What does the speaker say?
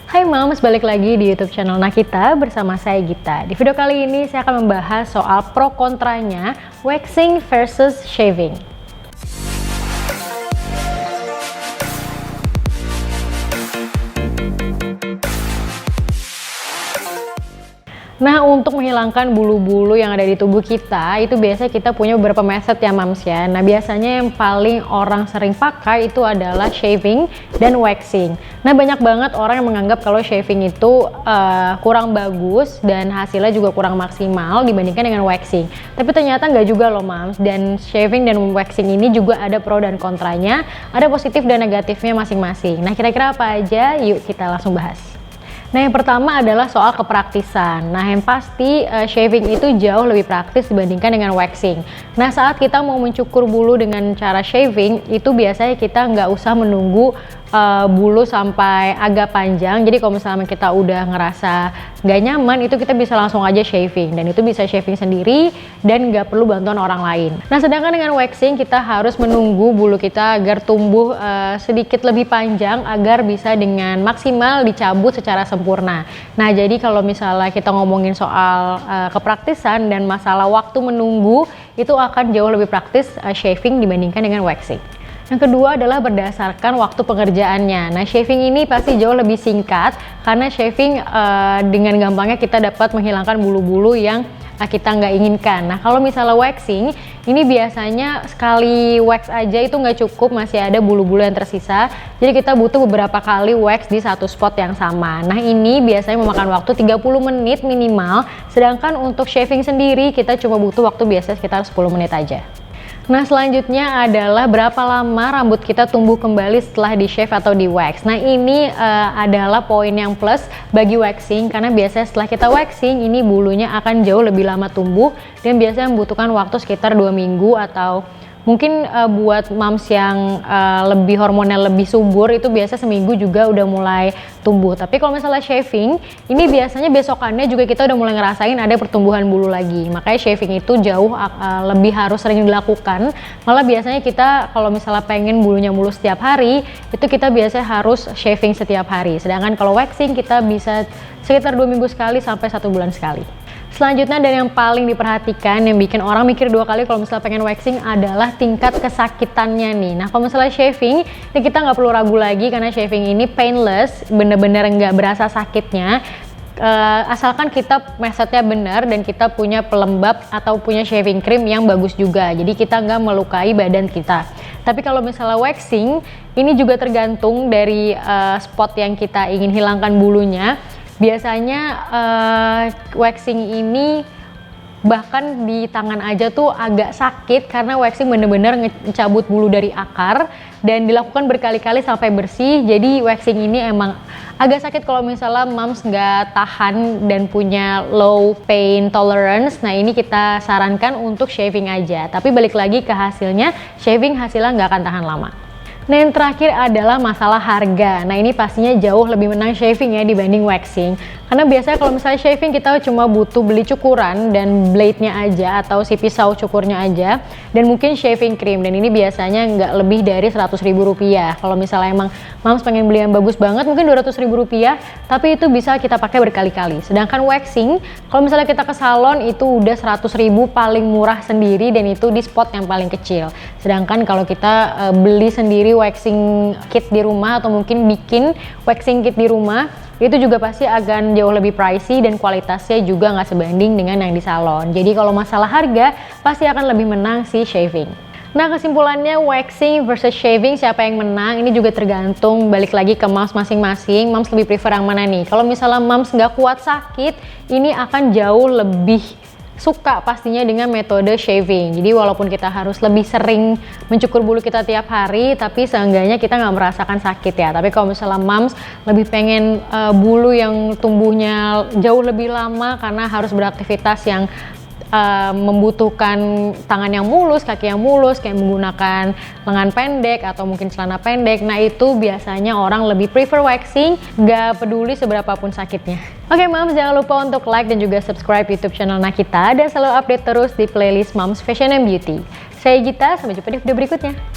Hai Moms, balik lagi di YouTube channel Nakita bersama saya Gita. Di video kali ini saya akan membahas soal pro kontranya waxing versus shaving. Nah, untuk menghilangkan bulu-bulu yang ada di tubuh kita, itu biasanya kita punya beberapa method ya Moms ya. Nah, biasanya yang paling orang sering pakai itu adalah shaving dan waxing. Nah, banyak banget orang yang menganggap kalau shaving itu kurang bagus dan hasilnya juga kurang maksimal dibandingkan dengan waxing. Tapi ternyata nggak juga loh Moms, dan shaving dan waxing ini juga ada pro dan kontranya, ada positif dan negatifnya masing-masing. Nah, kira-kira apa aja? Yuk kita langsung bahas. Nah, yang pertama adalah soal kepraktisan. Nah, yang pasti shaving itu jauh lebih praktis dibandingkan dengan waxing. Nah, saat kita mau mencukur bulu dengan cara shaving, itu biasanya kita nggak usah menunggu bulu sampai agak panjang. Jadi kalau misalnya kita udah ngerasa nggak nyaman, itu kita bisa langsung aja shaving. Dan itu bisa shaving sendiri dan nggak perlu bantuan orang lain. Nah, sedangkan dengan waxing kita harus menunggu bulu kita agar tumbuh sedikit lebih panjang agar bisa dengan maksimal dicabut secara sempurna. Nah, jadi kalau misalnya kita ngomongin soal kepraktisan dan masalah waktu menunggu, itu akan jauh lebih praktis shaving dibandingkan dengan waxing. Yang kedua adalah berdasarkan waktu pengerjaannya. Nah, shaving ini pasti jauh lebih singkat karena shaving dengan gampangnya kita dapat menghilangkan bulu-bulu yang kita nggak inginkan. Nah, kalau misalnya waxing, ini biasanya sekali wax aja itu nggak cukup, masih ada bulu-bulu yang tersisa. Jadi kita butuh beberapa kali wax di satu spot yang sama. Nah, ini biasanya memakan waktu 30 menit minimal, sedangkan untuk shaving sendiri kita cuma butuh waktu biasa sekitar 10 menit aja. Nah, selanjutnya adalah berapa lama rambut kita tumbuh kembali setelah di shave atau di wax. Nah, ini adalah poin yang plus bagi waxing karena biasanya setelah kita waxing ini bulunya akan jauh lebih lama tumbuh dan biasanya membutuhkan waktu sekitar 2 minggu atau mungkin buat moms yang lebih hormonal lebih subur itu biasa seminggu juga udah mulai tumbuh. Tapi kalau misalnya shaving, ini biasanya besokannya juga kita udah mulai ngerasain ada pertumbuhan bulu lagi. Makanya shaving itu jauh lebih harus sering dilakukan. Malah biasanya kita kalau misalnya pengen bulunya mulus setiap hari, itu kita biasanya harus shaving setiap hari. Sedangkan kalau waxing kita bisa sekitar 2 minggu sekali sampai 1 bulan sekali. Selanjutnya dan yang paling diperhatikan yang bikin orang mikir 2 kali kalau misalnya pengen waxing adalah tingkat kesakitannya nih. Nah, kalau misalnya shaving, ini kita nggak perlu ragu lagi karena shaving ini painless, bener-bener nggak berasa sakitnya. Asalkan kita methodnya benar dan kita punya pelembab atau punya shaving cream yang bagus juga. Jadi kita nggak melukai badan kita. Tapi kalau misalnya waxing, ini juga tergantung dari spot yang kita ingin hilangkan bulunya. Biasanya waxing ini bahkan di tangan aja tuh agak sakit karena waxing bener-bener ngecabut bulu dari akar dan dilakukan berkali-kali sampai bersih. Jadi waxing ini emang agak sakit kalau misalnya moms nggak tahan dan punya low pain tolerance. Nah, ini kita sarankan untuk shaving aja. Tapi balik lagi ke hasilnya, shaving hasilnya nggak akan tahan lama. Nah, yang terakhir adalah masalah harga. Nah, ini pastinya jauh lebih menang shaving ya dibanding waxing. Karena biasanya kalau misalnya shaving kita cuma butuh beli cukuran dan blade-nya aja atau si pisau cukurnya aja dan mungkin shaving cream, dan ini biasanya nggak lebih dari 100.000 rupiah. Kalau misalnya emang moms pengen beli yang bagus banget mungkin 200.000 rupiah, tapi itu bisa kita pakai berkali-kali. Sedangkan waxing kalau misalnya kita ke salon itu udah 100.000 paling murah sendiri dan itu di spot yang paling kecil. Sedangkan kalau kita beli sendiri waxing kit di rumah atau mungkin bikin waxing kit di rumah, itu juga pasti akan jauh lebih pricey dan kualitasnya juga nggak sebanding dengan yang di salon. Jadi kalau masalah harga pasti akan lebih menang si shaving. Nah, kesimpulannya waxing versus shaving siapa yang menang ini juga tergantung balik lagi ke moms masing-masing. Moms lebih prefer yang mana nih? Kalau misalnya moms nggak kuat sakit, ini akan jauh lebih suka pastinya dengan metode shaving. Jadi walaupun kita harus lebih sering mencukur bulu kita tiap hari, tapi seenggaknya kita nggak merasakan sakit ya. Tapi kalau misalnya moms lebih pengen bulu yang tumbuhnya jauh lebih lama karena harus beraktivitas yang membutuhkan tangan yang mulus, kaki yang mulus, kayak menggunakan lengan pendek atau mungkin celana pendek. Nah, itu biasanya orang lebih prefer waxing, gak peduli seberapapun sakitnya. Oke moms, jangan lupa untuk like dan juga subscribe YouTube channel Nakita dan selalu update terus di playlist Moms Fashion and Beauty. Saya Gita, sampai jumpa di video berikutnya.